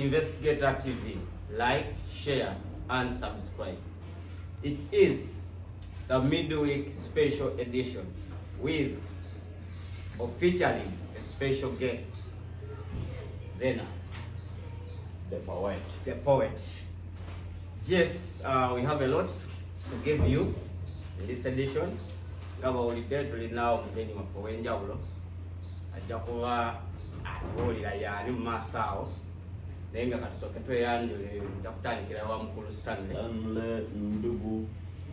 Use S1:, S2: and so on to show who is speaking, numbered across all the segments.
S1: Investigator TV. Like, share, and subscribe. It is the midweek special edition with or featuring a special guest, Zena,
S2: the poet.
S1: The poet. Yes, we have a lot to give you in this edition. Kama ulidetuli nao mgeni wafo wenjawulo ajja kuba atuulira yani mu maaso awo naye nga katusooke tweyanjule nja kutandikira wa mukulu Stanley
S2: Ndugu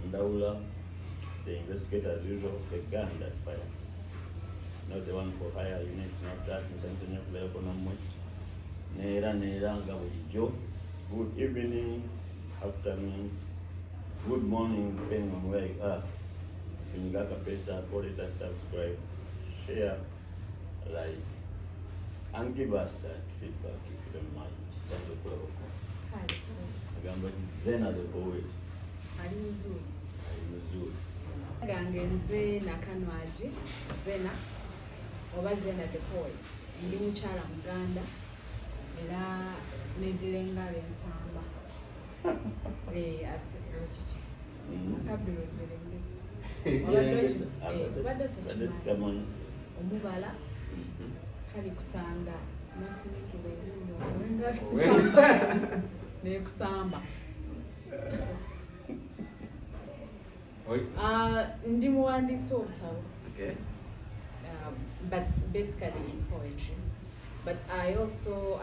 S2: Ndawula, the investigator as usual, the gun that fire. Not the one for hire unit, not that in something of the economy. Nera nga bulijjo. Good evening, afternoon, good morning, depending on where you are. When you got a pesa, put it, subscribe, share, like, and give us that feedback if you don't mind. Agamba Zena the poet.
S3: Ali muzuri.
S2: Ali muzuri.
S3: Nze nakanwaji Zena oba Zena the poet. Ndi mukyala Muganda era nedirenga lensamba. Ati erochichi. Akabiro ndirengesa. Omubala kali kutanga masinikire ne kusamba. Ndi muwandiisi w'obutabo.
S1: Okay.
S3: But basically in poetry. But I also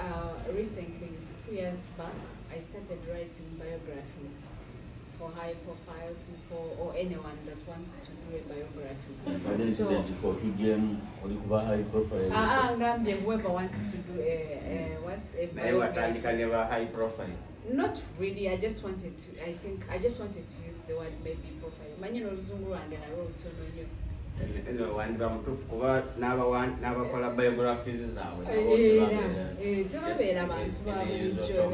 S3: recently, 2 years back, I started writing biographies for high profile people or anyone that wants to do a biography.
S2: High profile.
S3: Ngambye whoever wants to do a biography.
S1: High profile.
S3: Not really. I just wanted to use the word maybe profile. Manyi n'oluzungu lwange nalwo lutono nnyo.
S1: Wandibwa mutuufu kuba n'abakola biographies zaabwe.
S3: Tebabeera bantu ba bulijjo.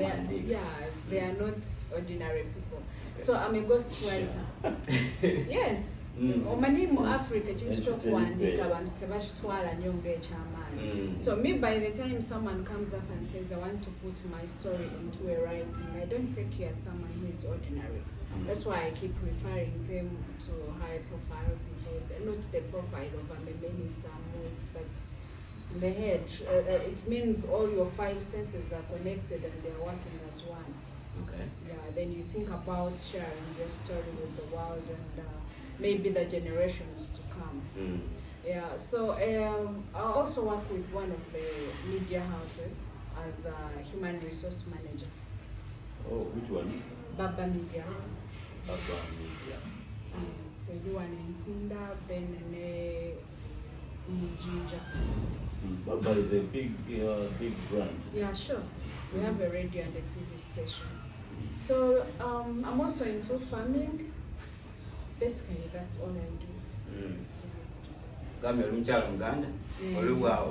S3: They are not ordinary people. So I'm a ghost writer. Yes. Omanyi mu Africa ekintu ky'okuwandiika abantu tebakitwala nnyo ng'ekyamaanyi. So me, by the time someone comes up and says I want to put my story into a writing, I don't take you as someone who is ordinary. That's why I keep referring them to high profile people, not the profile of a minister, but in the head. It means all your 5 senses are connected and they are working as one.
S1: Okay.
S3: Yeah, then you think about sharing your story with the world and maybe the generations to come. Yeah, so I also work with one of the media houses as a human resource manager.
S2: Oh, which one?
S3: Baba Media House.
S2: Baba Media.
S3: So you want in Tinda, then Jjunju.
S2: Baba is a big brand.
S3: Yeah, sure. We have a radio and a TV station. So I'm also into farming. Basically, that's all I do.
S1: Gambe oli mukyala Muganda.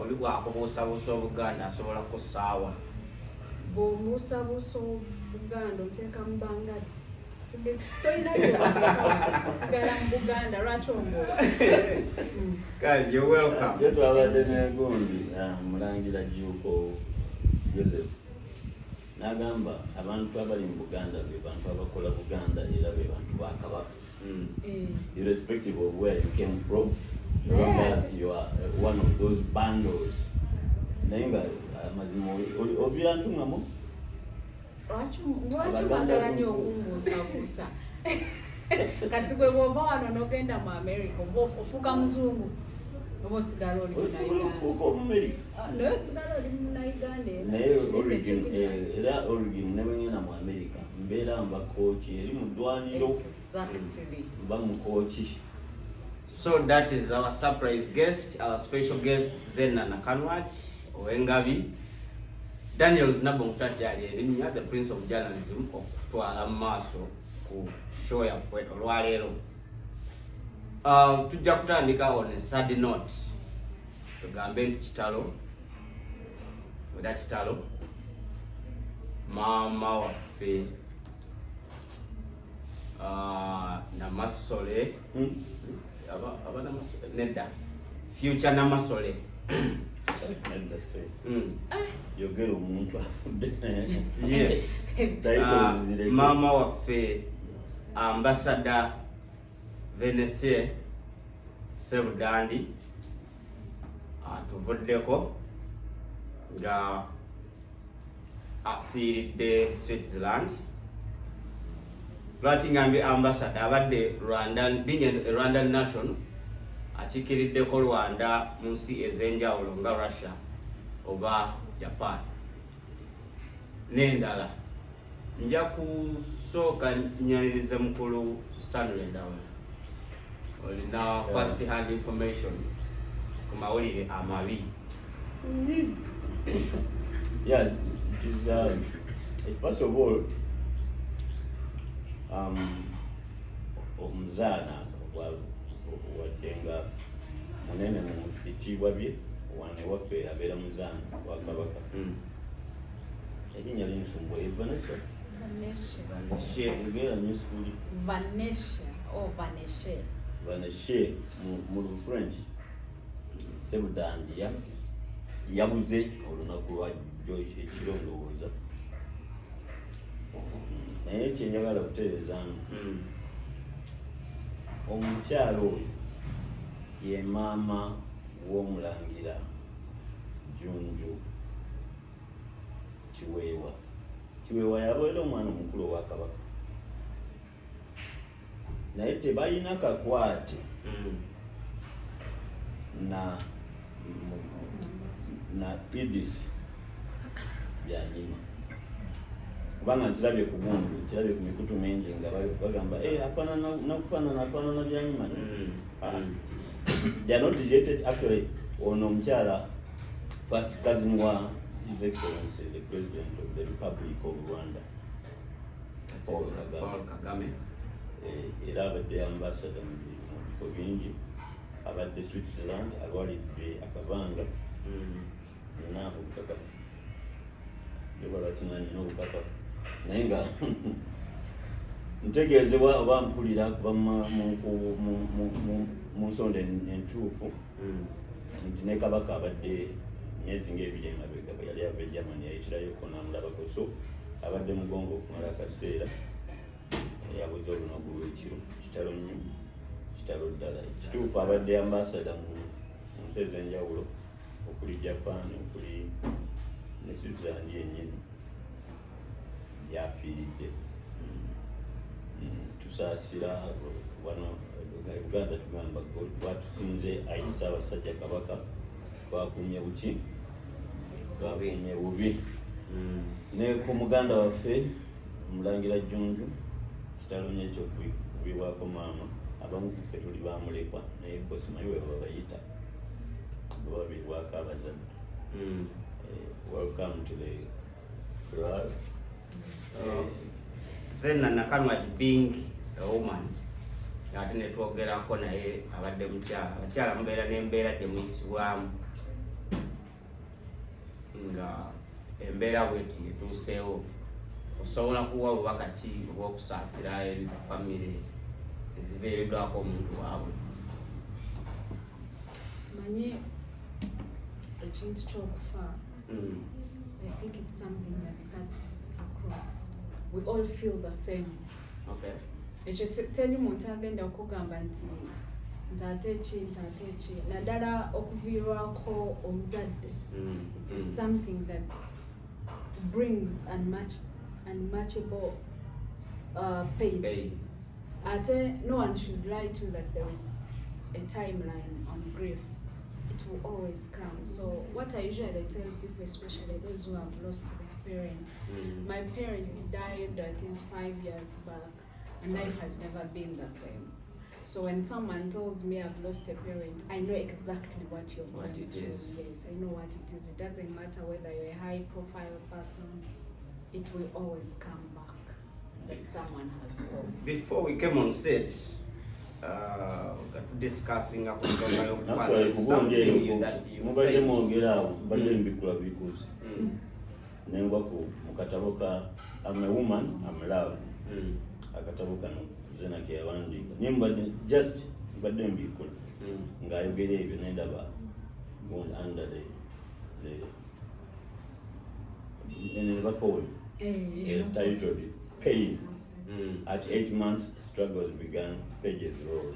S1: Oli bwakubuusabuusa Obuganda asobola kusaawa.
S3: Bw'omubuusabuusa Obuganda oteeka mu bangala. Tolina gy'oteeka sigala mu Buganda lwaki ongoba.
S1: Kale, you're welcome.
S2: Ye twabadde n'egundi Mulangira Jjuko Joseph. N'agamba abantu abali mu Buganda be bantu abakola Buganda era be bantu ba Kabaka. Irrespective of where you came from, as you are one of those bandos. Nenga mazimo obyantu ngamo.
S3: Lwaki mwagala nnyo okumbuusabuusa? Kati gwe bw'ova wano n'ogenda mu America ofuuka muzungu oba osigala oli Munnayuganda. Naye osigala oli Munnayuganda
S2: era origin ne bwengenda mu America mbeera mba kooki eri mu ddwaniro.
S3: Exactly.
S1: So that is our surprise guest, our special guest Zena Nakanwat Owengabi. Daniel Znabonkutajali, the Prince of Journalism of Twala Maso, ku show ya fwe olwaleero. Tujja kutandika on a sad note. Tugambe nti kitalo. Oda kitalo. Mama waffe Namasole. Aba Namasole. Nedda. Future Namasole.
S2: That's it. Yogera omuntu afudde.
S1: Yes.
S2: Titles zireke.
S1: Mama waffe Ambassador Venetia Sebudandi atuvuddeko nga afiiridde Switzerland. Lwaki ngambye ambassador abadde Rwandan nation akiikiriddeko Rwanda mu nsi ez'enjawulo nga Russia oba Japan n'endala. Nja kusooka nnyalirize mukulu Stanley Ndawula olina first hand information ku mawulire amabi.
S2: Yeah, it is first of all omuzaana waddenga munene mu bitiibwa bye wane waffe abeera muzaana wa Kabaka. Erinnya linsumbuwa ye Venetia. Ngera nnyo sukuuli. Venetia mu French. Sebudandi yabuze olunaku lwa Joyce ekiro ndowooza. Naye kyenjagala kutereezaamu omukyalo oyo ye maama w'omulangira Jjunju Kiweewa yabeera omwana omukulu owa Kabaka naye tebalina kakwate na Edith byanyima kubanga nkirabye ku Bundu, nkirabye ku mikutu mingi nga bagamba afaanana byanyima. They are not rejected. Actually, ono omukyala first cousin wa His Excellency the President of the Republic of Rwanda, Paul Kagame. Era abadde ambassador mu bifo bingi, abadde Switzerland, alwalidde akabanga ninaako obukakafu yobola kinanyina obukakafu naye nga ntegeezebwa oba mpulira kuva mu nsonda entuufu nti ne Kabaka abadde myezi ng'ebiri emabega bwe yali ava e Germany yayitirayo n'amulabako, so abadde mugongo okumala akaseera yabuze olunaku lw'ekiro kitalo nnyo kitalo ddala. Kituufu abadde ambassador mu nsi ez'enjawulo okuli Japan okuli ne Switzerland yennyini yafiiridde. Tusaasira wano Uganda tugamba bwatusinze ayisa abasajja Kabaka bakumye buki bakumye bubi. Ne ku muganda waffe Mulangira Jjunju kitalo nnyo ekyo kubibwako maama. Abamu ku ffe tuli bamulekwa naye bo simanyi we baba bayita baba babibwako abazadde. Welcome to the club.
S1: Zena nakanwa being a woman ate ne twogerako naye abadde mukyala. Abakyala mubeera n'embeera temuyisibwamu nga embeera bweti etuuseewo osobola kuwa bubaka ki obw'okusaasira famire ezibeereddwako omuntu waabwe.
S3: Manyi ekintu ky'okufa, I think it's something that cuts across. We all feel the same.
S1: Okay.
S3: Ekyo teri muntu agenda okugamba nti ntaate ki naddala okuviirwako omuzadde. It is something that brings unmatchable pain. Ate no one should lie to that there is a timeline on grief. It will always come. So what I usually tell people, especially those who have lost their parents, my parent died I think 5 years back, and life has never been the same. So when someone tells me I've lost a parent, I know exactly what you're going through. Yes, I know what it is. It doesn't matter whether you're a high profile person, it will always come back that someone has gone.
S1: Before we came on set, discussing something that you said.
S2: Nengwa ku mukatabo ka I'm a woman, I'm love. Akatabo kano Zena ke yawandika. Nimba just badde mbikula. Ngayogera ebyo nendaba going under in the poem titled Pain. At 8 months, struggles began, pages rose.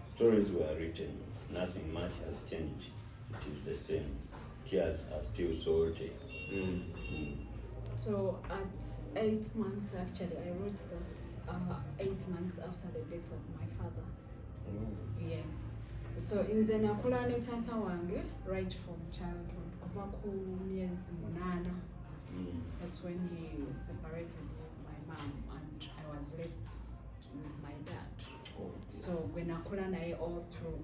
S2: Stories were written, nothing much has changed. It is the same. Tears are still salty.
S3: So at 8 months, actually, I wrote that 8 months after the death of my father. Yes. So in Zena kulane tata wange, right from childhood, kuva ku myezi munana. That's when he was separated with my mom and I was left with my dad. So when I naye all through,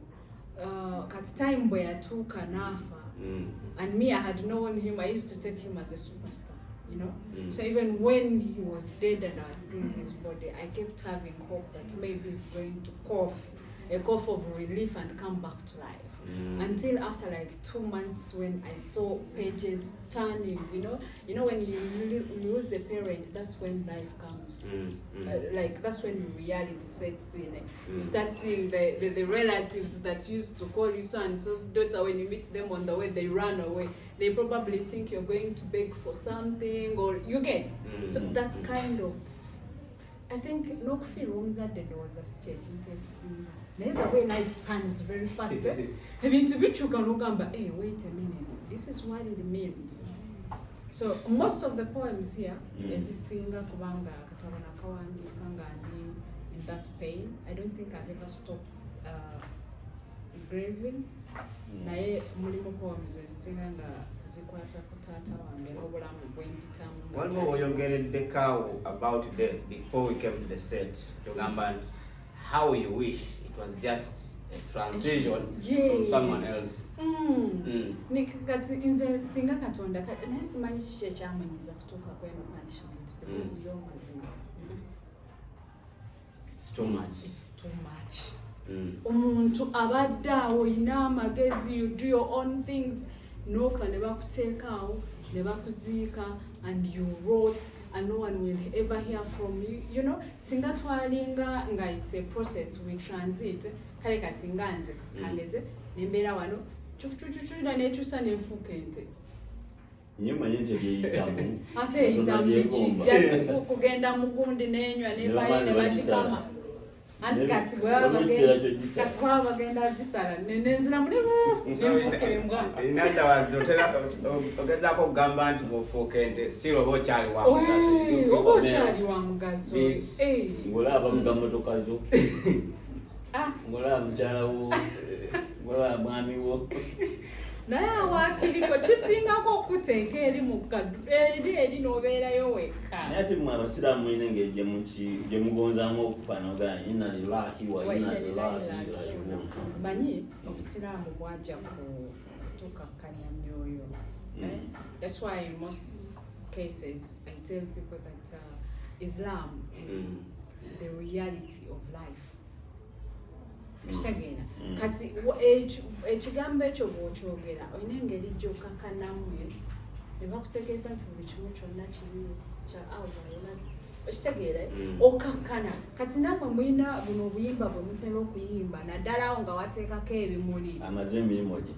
S3: at time where I took an and me, I had known him, I used to take him as a superstar, you know. So even when he was dead and I was seeing his body, I kept having hope that maybe he's going to a cough of relief and come back to life. Until after like 2 months when I saw pages turning, you know when you lose a parent, that's when life comes. Like that's when reality sets in. You start seeing the relatives that used to call you son and so's daughter, when you meet them on the way, they run away. They probably think you're going to beg for something, or you get. So that kind of, I think no feel was at the doors a stage in the way life turns very fast. Having to be hey, wait a minute, this is what it means. So most of the poems here is singa kubanga katabana kawandi kangandi in that pain. I don't think I've ever stopped engraving. Naye mulimo poems singanga zikwata kutata wange n'obulamu bw'empitamu.
S1: One more oyongeredde cow about death before we came to the set. Tugamba how you wish it was just a transition from someone else.
S3: Nikati inze singa katonda naye simanyi kiki ekyamunyiza kutuuka kweno punishment because you're mazima.
S1: It's too much.
S3: It's too much. Omuntu abadde awo oyina amagezi, you do your own things, noka ne bakuteeka awo ne bakuziika and you wrote and no one will ever hear from you, you know. Singa twalinga nga it's a process, we transit kale kati nga nze kandeze nembeera wano chuchuchuchula nekyusa nenfuuka ente
S2: nyemanye nti byeyitamu
S3: ate eyitamu biki just kugenda mugundi nenywa nebaye ne bagikama anti kati bwaba bagenda gisala nenzira mulimo nenfuuka embwa.
S1: In other words, ogezaako okugamba nti bw'ofuuka ente still oba okyali wa mugaso.
S3: Oba okyali wa mugaso.
S2: Ng'olaba mu gamotoka zo, ng'olaba mukyala wo, ng'olaba mwami wo.
S3: Naye awaakiriko kisingako okuteeka eri mu eri n'obeerayo wekka.
S2: Naye ate mmwe abasiraamu mulina engeri gye mugonzaamu okufa n'ogamba inna lillahi wa inna ilaihi raaji'uun.
S3: Manyi obusiraamu bwajja kutukakkanya myoyo. That's why in most cases I tell people that Islam is the reality of life. Kati ekigambo ekyo bw'okyogera olina engeri gy'okakkanamu ne bakutegeeza nti buli kimu kyonna kiriwo kya Allah. Okitegeera okakkana. Kati nammwe mulina buno obuyimba bwe mutera okuyimba naddala awo nga wateekako ebimuli
S2: amaze emirimu gye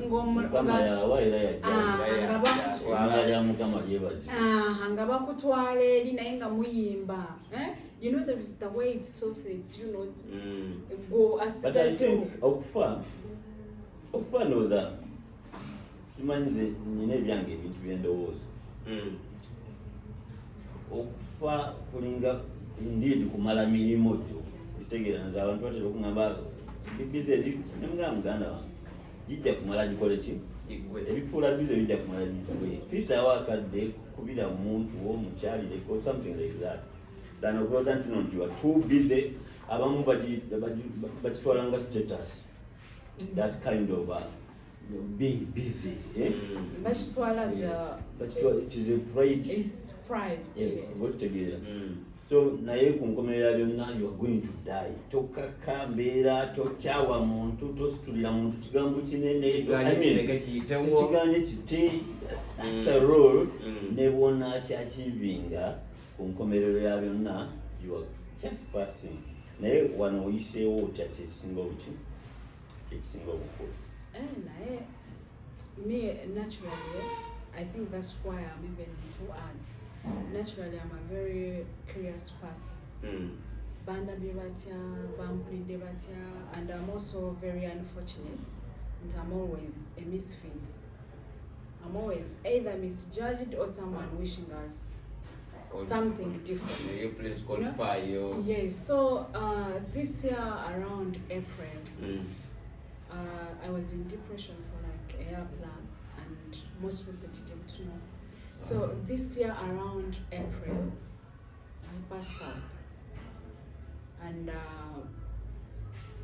S3: Mukama
S2: yawa era yajja Mukama lyebazi
S3: nga bakutwala eri naye nga muyimba. You know, there is the way it softens, you know, go as
S2: but I think okufa ndowooza simanyi nze nina ebyange ebintu byendowooza. Okufa kulinga indeed kumala mirimu gyo kitegeera nze abantu batera okungamba bize nemugamba muganda wange gijja kumala gikole ki ebifuula bize bijja kumala gikole pisa wakadde kubira omuntu omukyalireko something like that than okulooza nti no you are too busy. Abamu bakitwala nga status, that kind of being busy.
S3: Bakitwala
S2: it is a pride.
S3: It's pride.
S2: What together. So naye ku nkomerera byonna you are going to die. Tokaka mbeera tokyawa muntu tositulira muntu kigambo kinene ekiganye kiti after all ne bwonna kyakivinga ku nkomerero ya byonna you are just passing. Naye wano oyiseewo otya kyekisinga obukulu.
S3: Naye Me, naturally, I think that's why I'm even into art. Naturally, I'm a very curious person. Banda bibatya, bampulide batya, and I'm also very unfortunate. And I'm always a misfit. I'm always either misjudged or someone wishing us something different.
S1: May you please qualify your...
S3: Yes, so this year around April, I was in depression for like a year plus, and most people didn't know. So this year around April, I passed out. And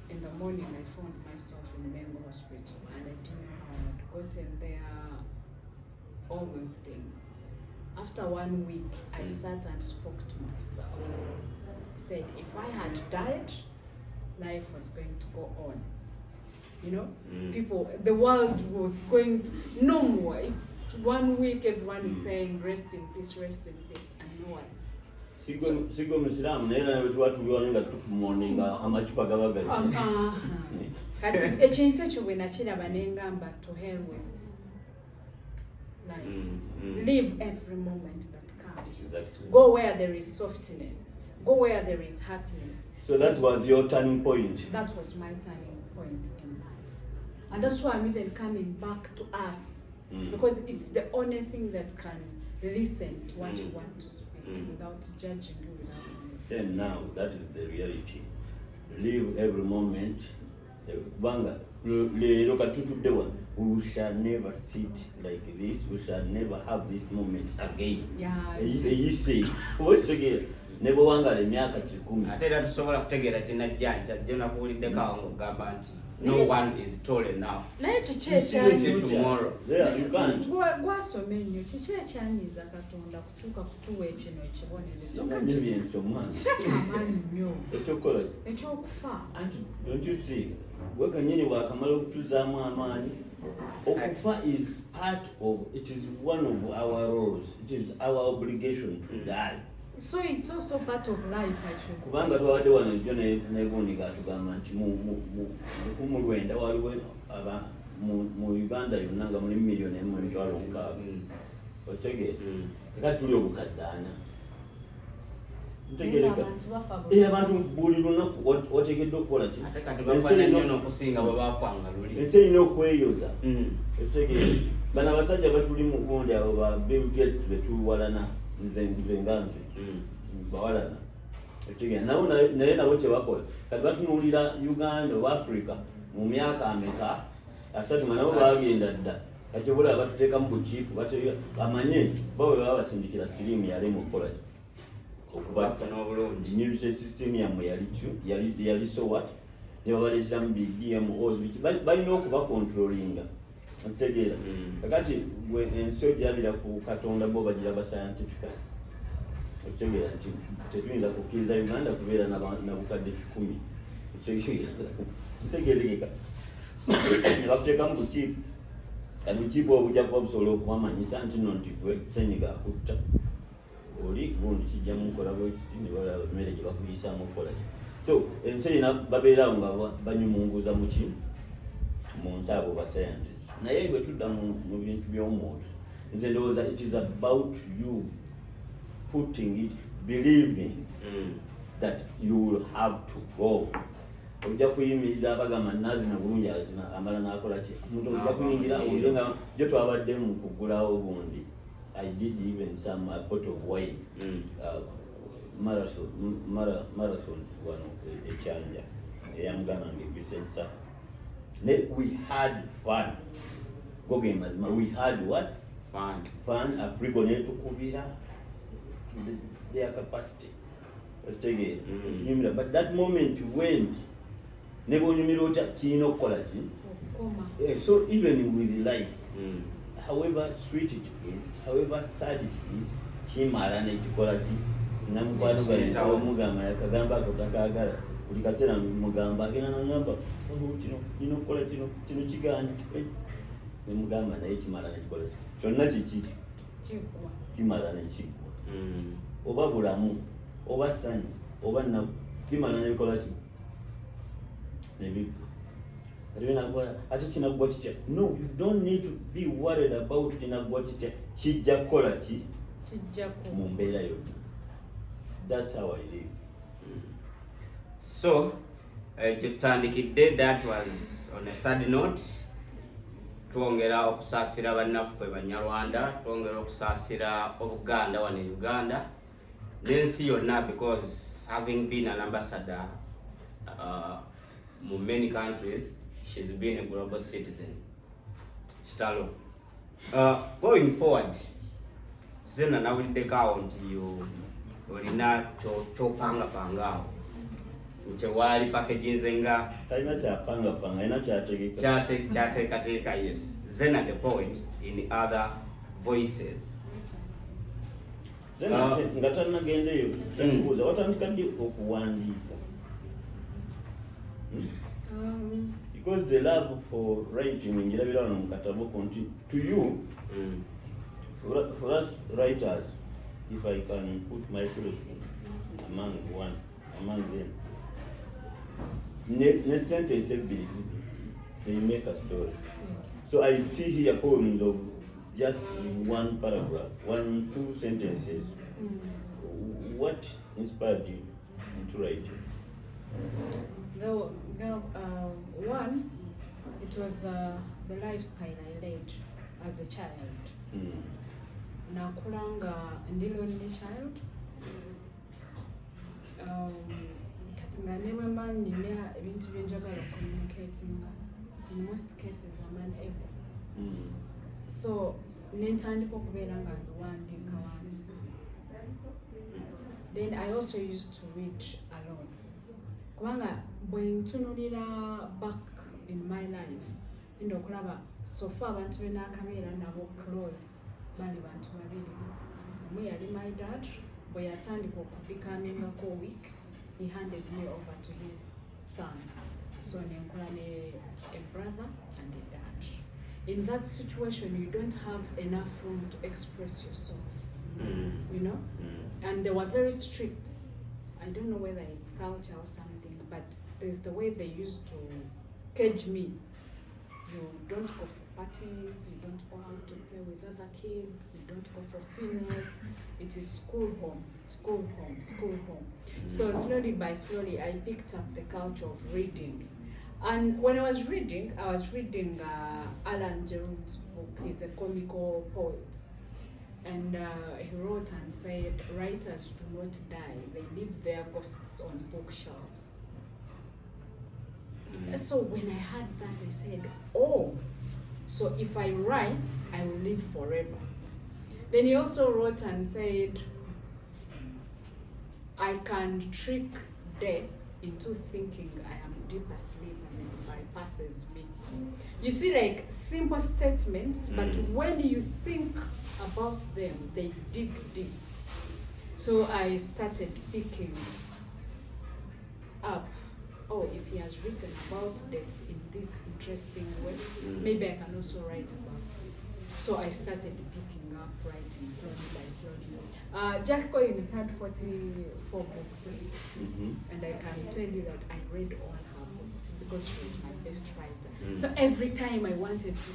S3: in the morning, I found myself in Mengo Hospital, and I didn't know how I'd gotten there, all those things. After 1 week, I sat and spoke to myself. I said, if I had died, life was going to go on. You know, people, the world was going to, no more. It's 1 week, everyone is saying, rest in peace, and no one.
S2: Sigo Muslim, naera watu tuliona tukumoninga amachupa gabaga.
S3: Kati ekintu ekyo bwe nakiraba nengamba to hell with life. Live every moment that comes.
S2: Exactly.
S3: Go where there is softness. Go where there is happiness.
S2: So that was your turning point.
S3: That was my turning point in life. And that's why I'm even coming back to art. Because it's the only thing that can listen to what you want to speak without judging you, without anything.
S2: Then now, that is the reality. Live every moment. Banga, look at we shall never sit like this. We shall never have this moment again.
S3: Yeah.
S2: You say, what's again? Never wanga le myaka 10.
S1: Atera tusobola kutegeera kinajjanja jjona kuwuliddeko awo ng'ogamba nti no one is tall enough.
S3: Naye kiki
S1: tomorrow.
S2: Yeah, you can't.
S3: Gwasoma ennyo kiki ekyanyiza Katonda kutuuka kutuwa kino ekibonerezo kyamaanyi nnyo ekyokufa.
S2: Don't you see? Gwe kennyini bw'akamala okutuzaamu amaanyi, okufa is part of, it is one of our roles, it is our obligation to die.
S3: So it's also part of life, I should say.
S2: Kubanga twawadde wano ejjo neguunika atugamba nti mu Lwenda waliwo mu Uganda yonna nga muli 1,600,000. Otegere kati tuli obukaddaana. Ntegereka abantu buli lunaku wategedde okukola ki? Ensi erina okweyoza. Otegere bano abasajja batuli mu gundi abo ba Bill Gates betuwalana nze nganze bawalana. Naye nabo kyebakola kati batunuulira Uganda oba Africa mu myaka ameka asatu nga nabo bagenda dda kati obulaba batuteekamu bukiipu bamanye bawe baba basindikira siriimu yalema okukola okubafuna obulungi. Immunity system yammwe yali so what ne babaleeteramu BGMOs balina okubakontrolinga. Okitegeera kakati ensi ogyabira ku Katonda bo bagiraba scientific. Okitegeera nti tetuyinza kukkiriza Uganda kubeera na bukadde 10. Kitegeerekeka ne bakuteekamu bukiipu kati bukiipu obujja kuba busobola okubamanyisa nti nno nti gwe senyiga akutta oli gundi kijja mukola bwekiti ne balaba emmere gye bakuyisaamu okukola ki. So ensi erina babeerawo nga banyumunguza mu ki mu nsi abo ba scientists. Naye bwe tudda mu bintu by'omwoyo nze ndowooza it is about you putting it, believing that you will have to go. Ojja kuyimirira abagamba nazina bulungi azina amala n'akola ki. Omuntu ojja kuyingira owulire nga gye twabadde mu kugulawo gundi. I did even some pot of wine marathon wano ekyanja eyamugana ng'ebisensa. We had fun. Go game mazima. We had what? Fun. Afrigo ne tukubira their capacity. Let's take it. But that moment went. Nebo nyumiro chino kola chi. So even with life, however sweet it is, however sad it is, chimara ne chikola chi. Namukwano bali mugamba yakagamba kotakagala. Ulikasera mugamba agenda nangamba kino kola kino kiganya ne mugamba naye kimala ne kikola kyonna kiki kimala ne kigwa oba bulamu oba sanyu oba na kimala ne kola ki ne bigwa. No, you don't need to be worried about kijja kukola ki mu mbeera yonna. That's how I live.
S1: So tutandikidde, that was on a sad note. Twongera okusaasira bannaffe Banyarwanda, twongera okusaasira Obuganda wano in Uganda, n'ensi yonna, because having been an ambassador in many countries, she's been a global citizen. Chitalo. Going forward, Zena nawulidde kaawo nti olina kyopangapangaawo nkyewali packages nga
S2: talina kyapangapanga, alina
S1: kyateekateeka. Yes, Zena the poet in other voices.
S2: Zena nga tannagendeyo kyakubuuza watandika ddi okuwandiika? Because the love for writing ngirabira wano mu katabo nti to you, for us writers, if I can put myself among them, ne sentence ebbiri they make a story. So I see here poems of just one paragraph, 1-2 sentences. What inspired you into writing?
S3: One, it was the lifestyle I led as a child. Nakulanga ndi lonely child. Katinga newe man nina ebintu byenjagala communicating. In most cases I'm unable. So nentandika okubeera nga ndiwandiika wansi. Then I also used to read a lot. Kubanga bwe ntunulira back in my life, ndo okulaba so far abantu benakabeera nabo close bali bantu babiri. Omu yali my dad, bwe yatandika okubicomingako weak, he handed me over to his son. So nenkola a brother and a dad. In that situation, you don't have enough room to express yourself, you know? And they were very strict. I don't know whether it's culture or something, but there's the way they used to cage me. You don't go for parties, you don't go out to play with other kids, you don't go for funerals. It is school home, school home, school home. So slowly by slowly, I picked up the culture of reading. And when I was reading Alan Jerud's book. He's a comical poet. And he wrote and said, writers do not die, they leave their ghosts on bookshelves. So when I heard that, I said, oh, so if I write, I will live forever. Then he also wrote and said, I can trick death into thinking I am deep asleep and it bypasses me. You see, like simple statements, but when you think about them, they dig deep. So I started picking up, oh, if he has written about death in this interesting way, maybe I can also write about it. So I started picking up writing slowly by slowly. Jack Collins had 44 books, and I can tell you that I read all her books because she was my best writer. So every time I wanted to,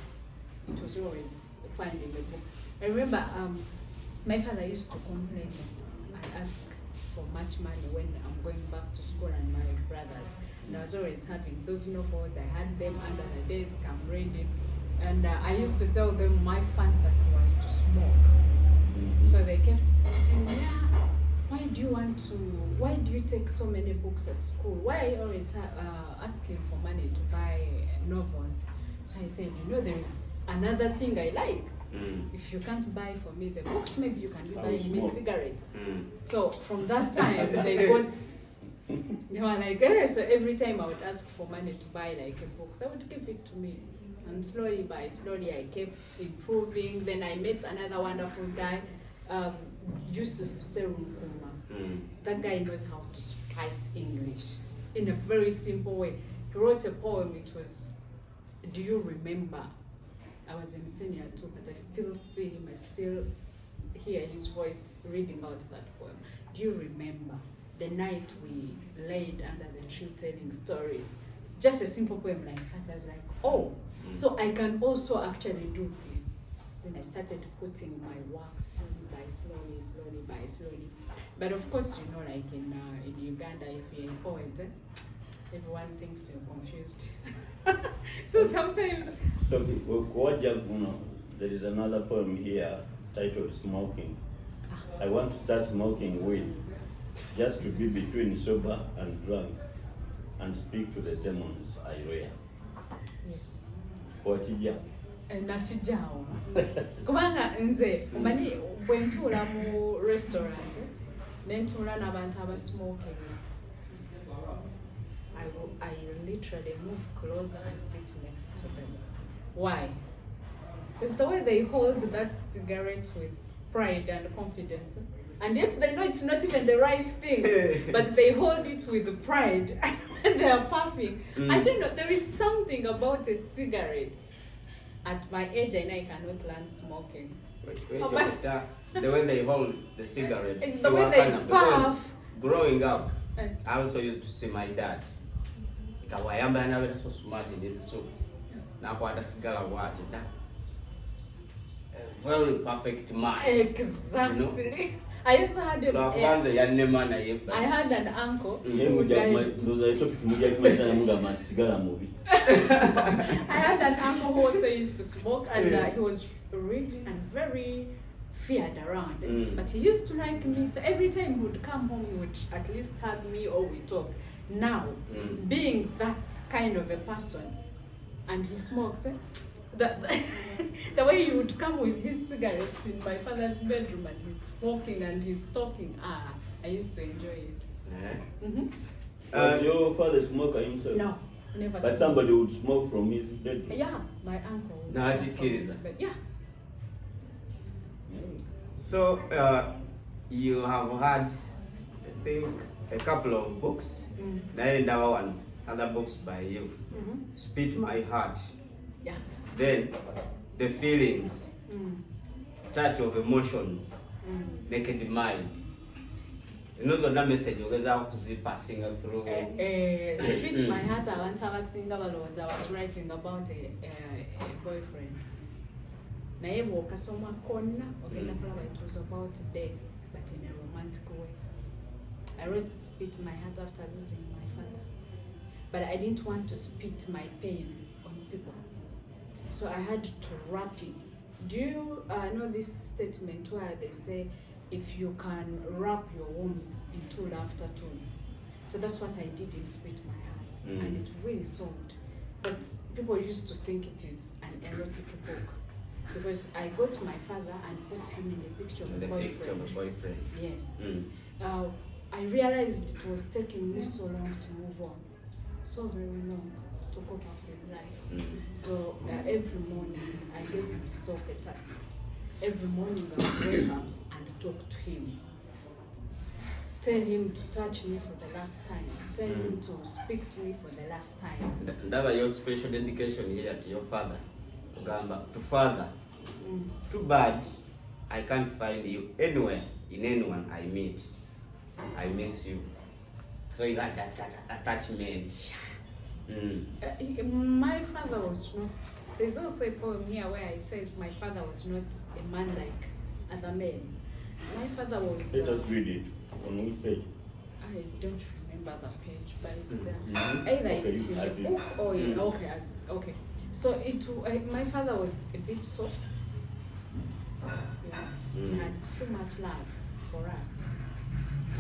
S3: it was always finding a book. I remember my father used to complain that I ask for much money when I'm going back to school and my brothers. And I was always having those novels, I had them under the desk, I'm reading. And I used to tell them my fantasy was to smoke. So they kept saying, yeah, why do you take so many books at school? Why are you always asking for money to buy novels? So I said, you know, there is another thing I like. If you can't buy for me the books, maybe you can be buying me cigarettes. So from that time, they were like, so every time I would ask for money to buy like a book, they would give it to me. And slowly by slowly, I kept improving. Then I met another wonderful guy, Yusuf Serukuma. That guy knows how to spice English in a very simple way. He wrote a poem, it was, do you remember? I was in senior 2, but I still see him, I still hear his voice reading out that poem. Do you remember the night we laid under the tree telling stories? just a simple poem like that. I was like, oh, so I can also actually do this. Then I started putting my work slowly. But of course, you know, like in Uganda, if you're a poet, everyone thinks you're confused. So sometimes.
S2: So, there is another poem here titled Smoking. I want to start smoking weed, just to be between sober and drunk, and speak to the demons I rear.
S3: Yes.
S2: Poetija.
S3: Nachijawo. Kubanga nze mani bwentuula mu restaurant nentuula n'abantu aba smoking. I literally move closer and sit next to them. Why? It's the way they hold that cigarette with pride and confidence. And yet they know it's not even the right thing, but they hold it with pride and they are puffing. I don't know, there is something about a cigarette. At my age, I cannot learn smoking.
S1: The way they hold the cigarettes.
S3: It's the way they puff.
S1: Growing up, I also used to see my dad. Kawayamba so smart in his suits. Now what a cigar watch. Very perfect man.
S3: Exactly. You know? I also had I had an uncle. I had an uncle who also used to smoke, and he was rich and very feared around. But he used to like me, so every time he would come home, he would at least hug me or we talk. Now, being that kind of a person, and he smokes, the way he would come with his cigarettes in my father's bedroom and he's smoking and he's talking, I used to enjoy it.
S2: Was your father a smoker himself?
S3: No, never.
S2: But
S3: smoked.
S2: somebody would smoke from his bedroom?
S3: Yeah, my uncle would
S1: No,
S3: smoke from his bed. Yeah.
S1: So, you have had, I think, a couple of books. Then other books by you. Spit My Heart.
S3: Yeah.
S1: Then the feelings, touch of emotions, naked mind. You know the message you guys have to see passing through.
S3: Spit My Heart. I want to have a singer. I was writing about a boyfriend. Naye bw'okasoma konna ogenda kulaba it was about death, but in a romantic way. I wrote Spit My Heart after losing my father, but I didn't want to spit my pain on people, so I had to wrap it. Do you know this statement where they say, if you can wrap your wounds in 2 laughter tools? So that's what I did in Spit My Heart, and it really sold. But people used to think it is an erotic book, because I got my father and put him in the picture of a boyfriend. Yes. I realized it was taking me so long to move on, so very long to cope up with life. So every morning I gave myself a task. Every morning I would wake up and talk to him. Tell him to touch me for the last time. Tell him to speak to me for the last time.
S1: That was your special dedication here to your father. To father. Too bad I can't find you anywhere, in anyone I meet. I miss you. So you got that attachment.
S3: My father was not. There's also a poem here where it says my father was not a man like other men. My father was.
S2: Let us read it. On which page?
S3: I don't remember the page, but it's there. Either it's in the book or in okay. So my father was a bit soft. He had too much love for us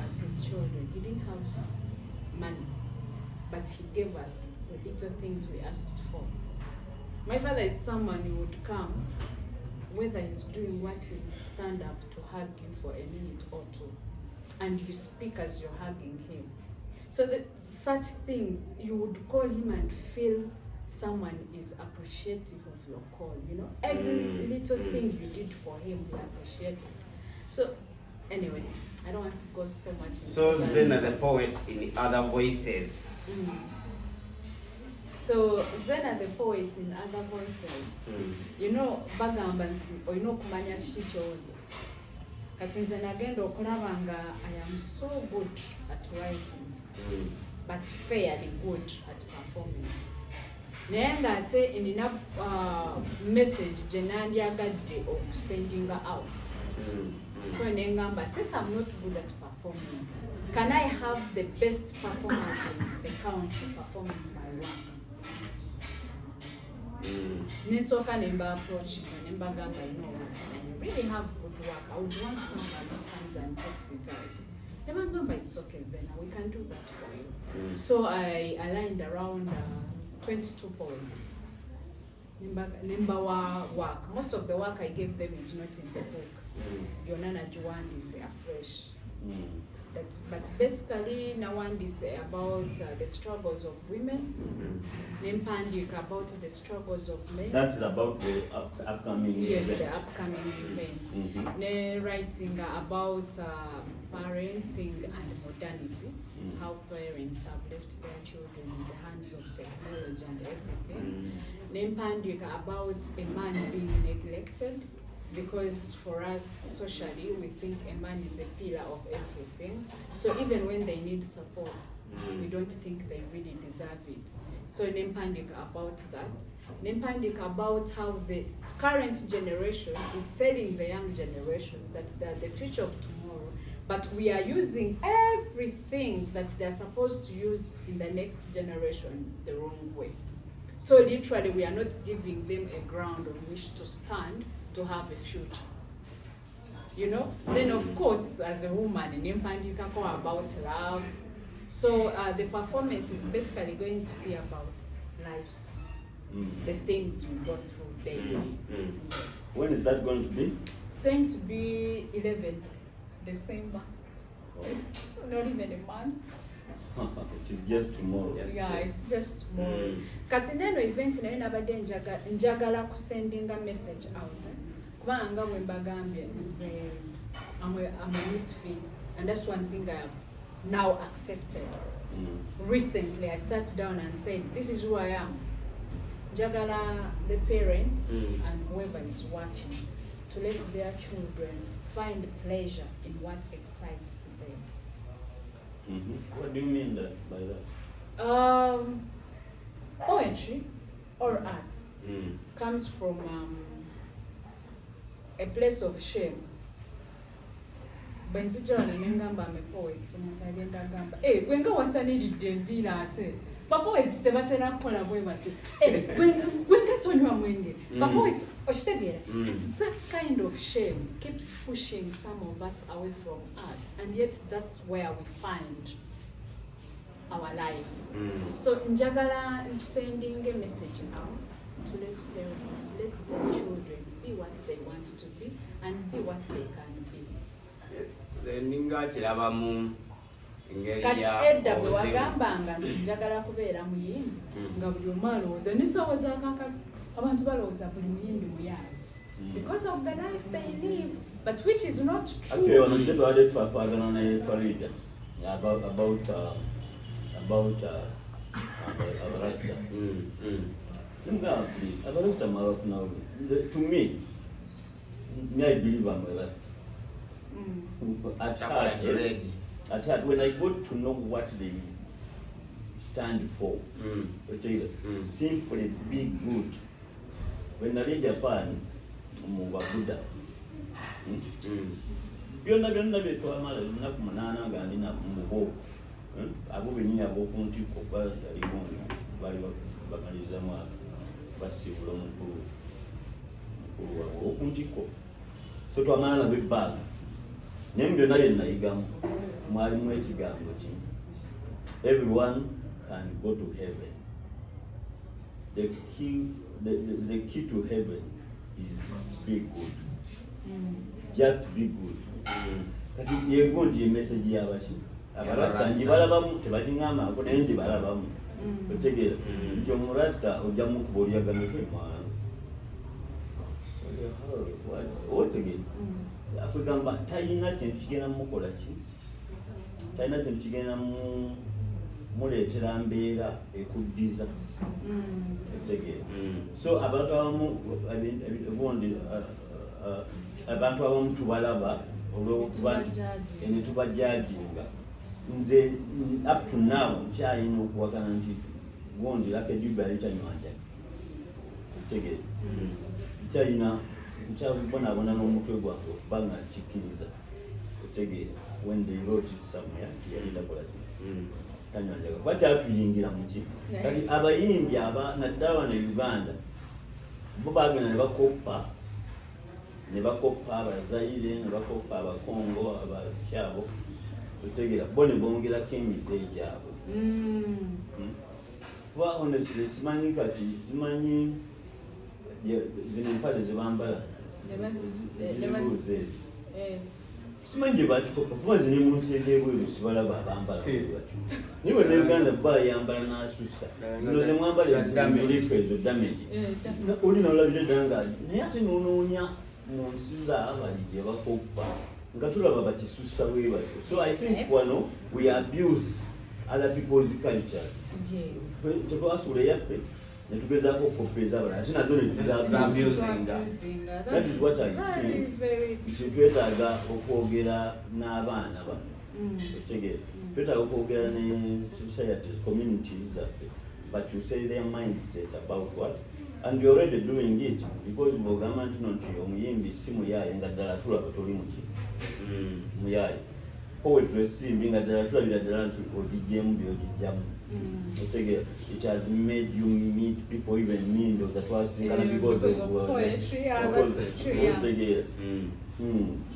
S3: as his children. He didn't have money, but he gave us the little things we asked for. My father is someone who would come, whether he's doing what, he would stand up to hug you for a minute or two, and you speak as you're hugging him. So that such things, you would call him and feel someone is appreciative of your call, you know. Every little thing you did for him, he appreciated. So anyway, I don't want to go so much.
S1: So Zena the poet in other voices.
S3: So Zena the poet in other voices. You know, bagamba nti oyina okumanya kiki ky'oli. Kati nze nagenda okulaba nga I am so good at writing. but fairly good at performance. Naye ng'ate nina message gye nandyagadde okusendinga out. So nengamba, since I'm not good at performing, can I have the best performance in the country performing my work? Nensoka nemba approach nemba gamba, you know what, I really have good work. I would want someone who comes and takes it out. Nemba gamba, it's okay, Zena, we can do that for you. So I aligned around 22 points. Nemba wa work. Most of the work I gave them is not in the book. Yonana Juwan is afresh. But basically, Nawand is about the struggles of women. Nempandik about the struggles of men.
S2: That is about the upcoming
S3: event.
S2: Yes,
S3: the upcoming event. Ne writing about parenting and modernity. How parents have left their children in the hands of technology and everything. Nempandik about a man being neglected. Because for us socially, we think a man is a pillar of everything. So even when they need support, we don't think they really deserve it. So Nempandik about that. Nempandik about how the current generation is telling the young generation that they're the future of tomorrow, but we are using everything that they're supposed to use in the next generation the wrong way. So literally, we are not giving them a ground on which to stand to have a future. You know? Then of course, as a woman, you can go about love. So the performance is basically going to be about lifestyle. The things we go through daily. Yes.
S2: When is that going to be?
S3: It's going to be 11 December. It's not even a month.
S2: It is just tomorrow.
S3: Yeah, it's just tomorrow. Katineno event na nabadde njagala kusendinga message out. Kubanga we mbagambye nze I'm a misfit, and that's one thing I have now accepted. Recently I sat down and said, this is who I am. Njagala the parents and whoever is watching to let their children find pleasure in what excites them.
S2: What do you mean by that?
S3: Poetry or art comes from a place of shame. Benzijana nengamba I'm a poet, umuntu agamba, gwenga wasaniridde enviira ate. Ba poets tebatera kukola bwe bati. Gwenga tonywa mwenge. Ba poets okitegeera. That kind of shame keeps pushing some of us away from art, and yet that's where we find our life. So njagala sending a message out to let parents, let their children be what they want to be and be what they can be.
S1: Yes. Ninga kirabamu engeri
S3: Kati
S1: ya
S3: edda bwe wagambanga nti njagala kubeera muyimbi nga buli omu alowooza n'essaawa za kakati abantu balowooza buli muyimbi muyaabi because of the life they live, but which is not true.
S2: Okay, when we get to add pagana na parida about Abarasta. Please, Abarasta Marok now. To me, I believe I'm a Rasta. At heart, when I got to know what they stand for, simply be good. When I read Japan, Buddha. Byonna byetwamala lunaku 8 nga ndina mubo abo bennyini ab'okuntiko balimu bali bamaliriza mwaka basiibula omukulu waabwe ow'okuntiko so twamala nabo ebbanga naye mu byonna bye nayigamu mwalimu ekigambo kimu, everyone can go to heaven. The key to heaven is be good. Just be good. Kati yego ndiye message y'abashi abarasta njibalabamu tebagingama naye njibalabamu otegeera nti omurasta ojja mukuba olyagameko emwana otegeera afugamba talina kintu kigenda mukola ki, talina kintu kigenda muleetera mbeera ekuddiza otegeera. So abantu abamu obundi abantu abamu tubalaba olw'okuba nti netubajajinga nze up to now nkyayina okuwakana nti gondi lake duba yalitanywanja tegere nkyayina nkyabonaabona n'omutwe gwange okuba nga kikkiriza tegere when they wrote it somewhere yali takola tanywanjaga kuba kyatuyingira muki kati abayimbi naddala wano Uganda bo bagenda ne bakoppa abazaire ne bakoppa abakongo abakyabo otegera bo ne bongerako emize egyabo kuba honestly simanyi kati simanyi zino empale zebambala zibuuza ezo simanyi gye bakikopa kuba zine mu nsi ez'ebweru sibalaba abambala niwe ne Uganda bayambala n'asusa zino zemwambala ezilifu ezo damage olina olabire ddala nga naye ate noonoonya mu nsi zaabali gye bakoppa nga tulaba bakisusa bwe batyo. So I think wano we abuse other people's cultures. Tetwasula yaffe ne tugezaako okukopeeza abalala ate nazo ne tuzabuzinga. That is what I think nti twetaaga okwogera n'abaana bano otegere twetaaga okwogera ne societies communities zaffe but you say their mindset about what and you're already doing it because bw'ogamba nti no nti omuyimbi si muyaaye nga ddala tulaba toli muki muyaaye poetry simbi nga ddala tulabira ddala nti ogijjemu byogijjamu otegera it has made you meet people even me ndoza twasingana because of poetry otegera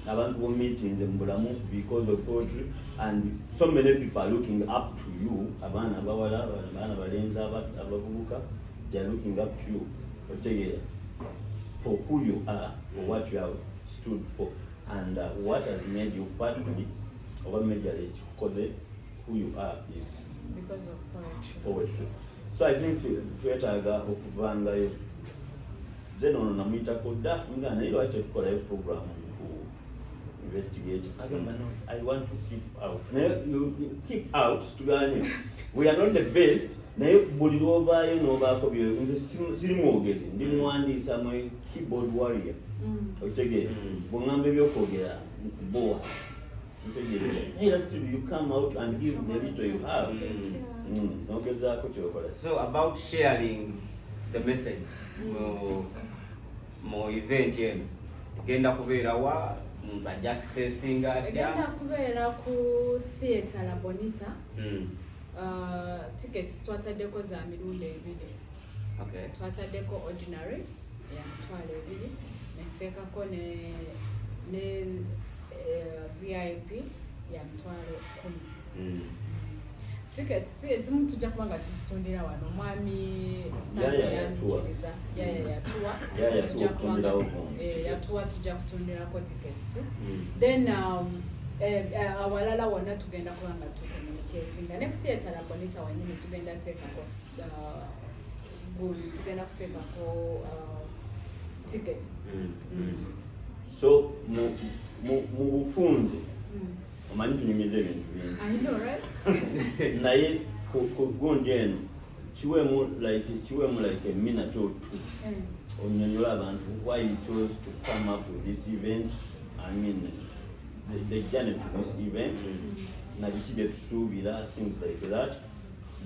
S2: abantu bo meetings mu bulamu because of poetry and so many people are looking up to you abaana abawala abaana balenzi abavubuka they are looking up to you for who you are, for what you have stood for, and what has made you partly or majority, because who you are is
S3: because of
S2: poetry. So I think twetaaga okuvangayo Zena ono namuyita kodda nga naye lwaki tetukolayo program ku investigate agamba no I want to keep out keep out tuganye we are not the best naye buli lwobaayo n'obaako nze siri mwogezi ndi muwandiisa my keyboard warrior okitegere bw'oŋŋamba ebyokwogera nkubowa okitegere hey that's true you come out and give the little you have n'ogezaako kyokola.
S1: So about sharing the message mu event eno tugenda kubeera wa bajja accessinga atya?
S3: Tugenda kubeera ku theatre La Bonita. Tickets twataddeko za mirundi ebiri.
S1: Okay.
S3: Twataddeko ordinary ya mitwalo ebiri netuteekako ne VIP ya mitwalo 10. Tickets ezimu tujja kuba nga tuzitundira wano omwami yanzikiriza yatuwa tujja kutundirako tickets then awalala wonna tugenda kuba nga tucommunicatinga ne ku theatre La Bonita wanyini tugenda teekako tugenda kuteekako tickets.
S2: So mu bufunze omanyi tunyumiza ebintu bingi.
S3: I know, right?
S2: Naye ku gundi eno kiwemu like a minute or two onyonyola abantu why you chose to come up with this event. I mean the journey to this event na biki bye tusuubira things like that.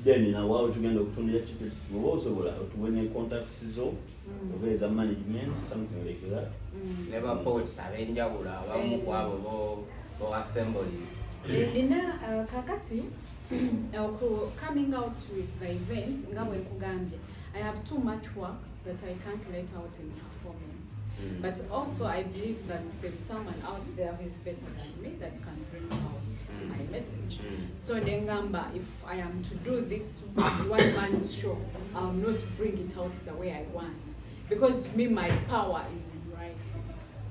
S2: Then nawaawo tugenda okutundira tickets oba osobola otuwe contacts zo oba eza management something like that.
S1: Never poets abenjawulo abamu ku abo bo assemblies.
S3: Nina kakati coming out with the event nga bwe nkugambye I have too much work that I can't let out in performance. But also I believe that there's someone out there who is better than me that can bring out my message. So Dengamba, if I am to do this one man's show, I'll not bring it out the way I want. Because my power is in writing,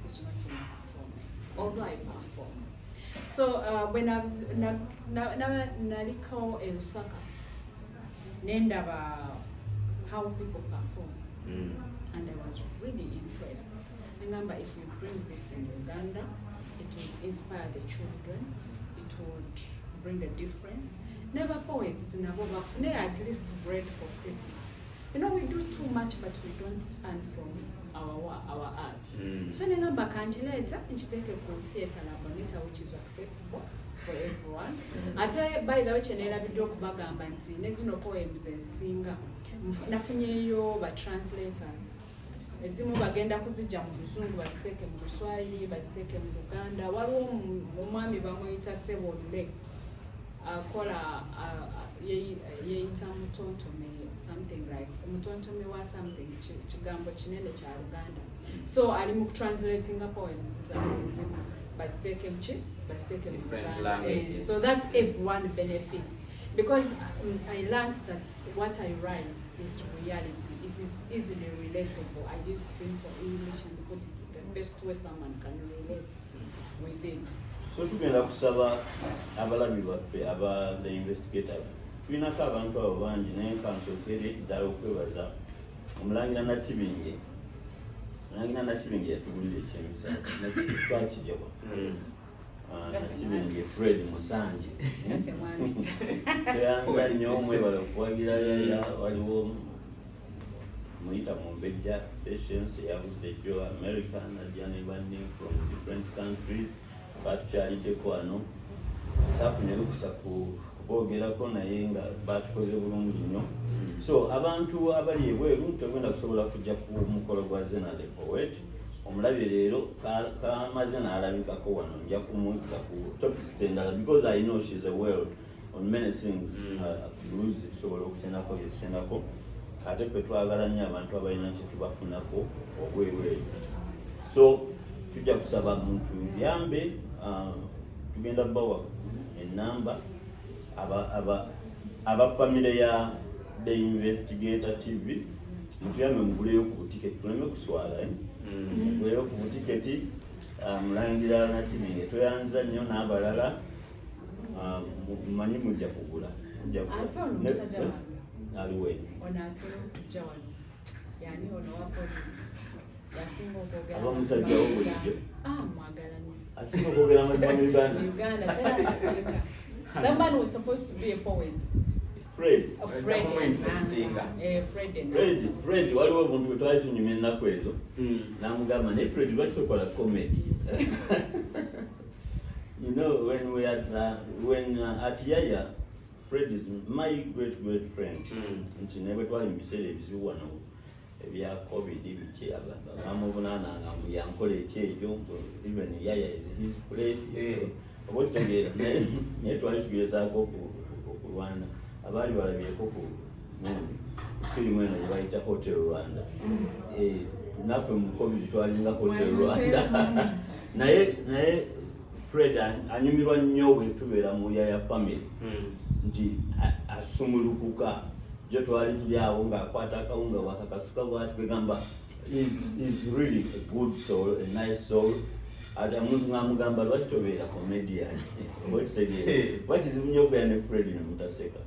S3: it's not in performance, although I perform. So when naliko Lusaka, nendaba how people perform. And I was really impressed. Remember, if you bring this in Uganda, it would inspire the children, it would bring a difference. Never poets, at least bread for Christmas. You know, we do too much, but we don't earn from our art. So Nenamba Kanjileta, and she take a theatre La Bonita, which is accessible. for everyone. Ate by the way chenerabiddwa okubagamba nti ne zino poems ezisinga nafunyeyo ba translators. Ezimu bagenda kuzijja mu Luzungu baziteeke mu Luswayiri baziteeke mu Luganda. Waliwo omwami bamuyita Sebolle akola yeeyita Mutontome something like Mutontome wa something kigambo kinene kya Luganda. So ali mu translating poems za ezimu baziteeke mu Luganda. So that everyone benefits. Because I learned that what I write is reality. It is easily relatable. I use simple English and put it the best way someone can relate with it.
S2: So tugenda kusaba abalabi baffe aba the investigator. Tulinako abantu abo bangi naye kansokere ddala okwebaza Omulangira Nakibinge. Omulangira Nakibinge yatugulira ekyemisa twakiryawa. Nakibinge Fred Musange. Teyanza nnyo omwebala okuwagira yaya waliwo Muita Mumbejja Patience yavudde jo America Nadia ne banne from different countries batukyaliddeko wano saafunye lukusa kubogerako naye nga batukoze bulungi nnyo. So abantu abali ebweru tugenda kusobola kujja ku mukolo gwa Zena the Poet. Omulabi leero kamaze n'alabikako wano nja kumuzza ku topics endala because I know she's aware on many things. Blues tusobola okusenako byetusenako ate ffe twagala nnyo abantu abalina kye tubafunako obwereere. So tujja kusaba muntu yambe tugenda bawa enamba aba family ya The Investigator TV mutuyambe muguleyo ku butiketi tuleme kuswala muguleyo ku butiketi Mulangira Nakibinge toyanza nnyo n'abalala mumanyi mujja kugula
S3: Ate ono musajja wange
S2: aliwe
S3: ono atera okujja wano yani ono wa poliisi yasinga okwogera
S2: abamusajja wo bulijjo
S3: mwagala nnyo
S2: asinga okwogera amazima mu
S3: Uganda tera kusinga. That man was supposed to be a poet.
S2: Fred Fred waliwo obuntu bwe twali tunyuma ennaku ezo n'amugamba naye Fred lwaki tokola comedy. You know when at Yaya Fred is my great friend. Nti ne bwe twali mu biseera ebizibu wano ebya COVID biki bamuvunaananga mbu yankola ekyejo even Yaya is his place. Oba okitegeera naye twali tugezaako okulwana abaali balabyeko ku firimu eno gye bayita Hotel Rwanda. Naffe mu COVID twalinga Hotel Rwanda. Naye Fred anyumirwa nnyo bwe tubeera mu Yaya family nti asumulukuka jo twali tuli awo ng'akwata akawunga wakakasuka bwati kwegamba is really a good soul, a nice soul. Ate omuntu ng'amugamba lwaki tobeera comedian oba okitegeera wakizibu nnyo okubeera ne Fred ne mutaseka.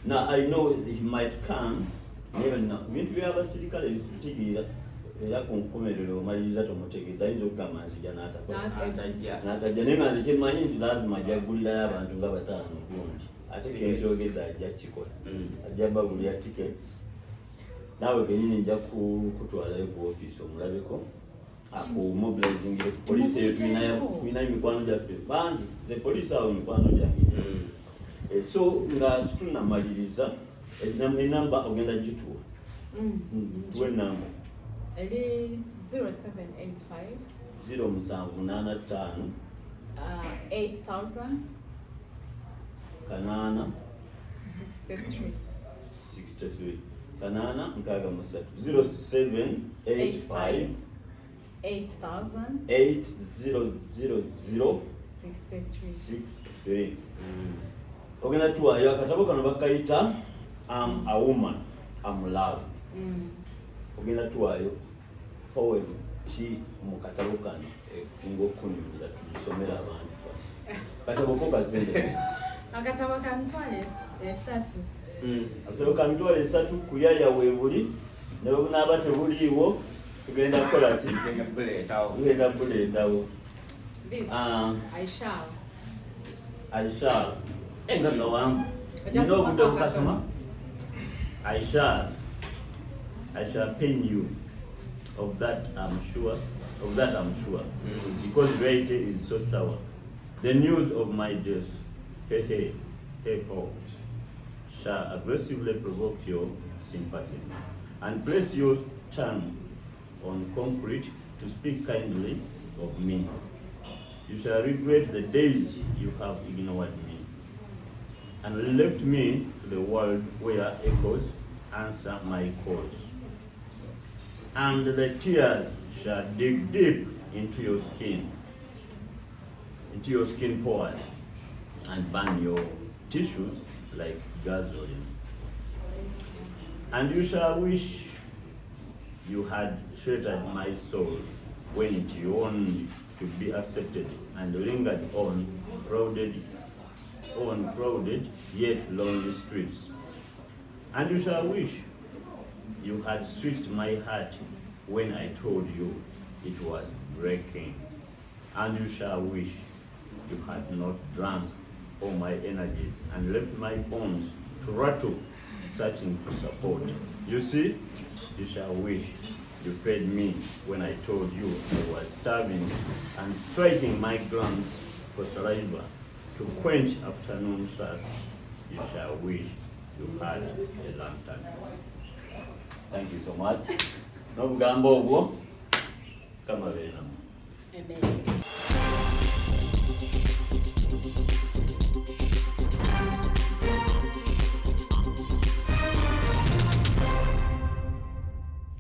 S2: Now I know he might come bintu by'abasirikale bisitigira era ku nkomerero omaliriza tomutegeeza ayinza okugamba nzija n'atajja naye nga nze kyemmanyi nti lazima ajja kugulirayo abantu nga bataano gundi ate kenkyogeza ajja kikola ajja bagulira tickets naawe kenyini nja kutwalayo ku ofiisi omulabeko akumobilizing poliisi eyo tulinayo mikwano gyaffe bangi ze poliisi awo mikwano gyange. So nga situnamaliriza enamba ogenda gituwa tuwe enamba
S3: eri 0785
S2: 0785
S3: 8000
S2: kanana
S3: 63
S2: kanana nkaga musatu 0785
S3: 8000
S2: 8000 63. Ogenda tuwayo akatabo kano bakayita I'm a woman, I'm love. Ogenda tuwayo poem ki mu katabo kano ekisinga okunyumira tugisomera abantu. Katabo ko kasente.
S3: Akatabo ka mitwalo 3.
S2: Akatabo ka mitwalo 3 kuyaya weebuli naye n'aba tebuliiwo tugenda kukola ki? Tugenda kuleetawo. I shall. Engano wangu. Ndio kutoka kasoma. I shall pain you. Of that I'm sure. Because reality is so sour. The news of my death hey, ho, shall aggressively provoke your sympathy, and place your tongue on concrete to speak kindly of me. You shall regret the days you have ignored me, and left me to the world where echoes answer my calls. And the tears shall dig deep into your skin pores, and burn your tissues like gasoline. And you shall wish you had sheltered my soul when it yearned to be accepted, and lingered on crowded yet lonely streets. And you shall wish you had switched my heart when I told you it was breaking. And you shall wish you had not drunk all my energies and left my bones to rattle, searching for support. You see, you shall wish you fed me when I told you I was starving, and striking my gums for saliva to quench afternoon thirst. You shall wish you had a lantern. Thank you so much. No bugambo obwo kama Vena.
S3: Amen.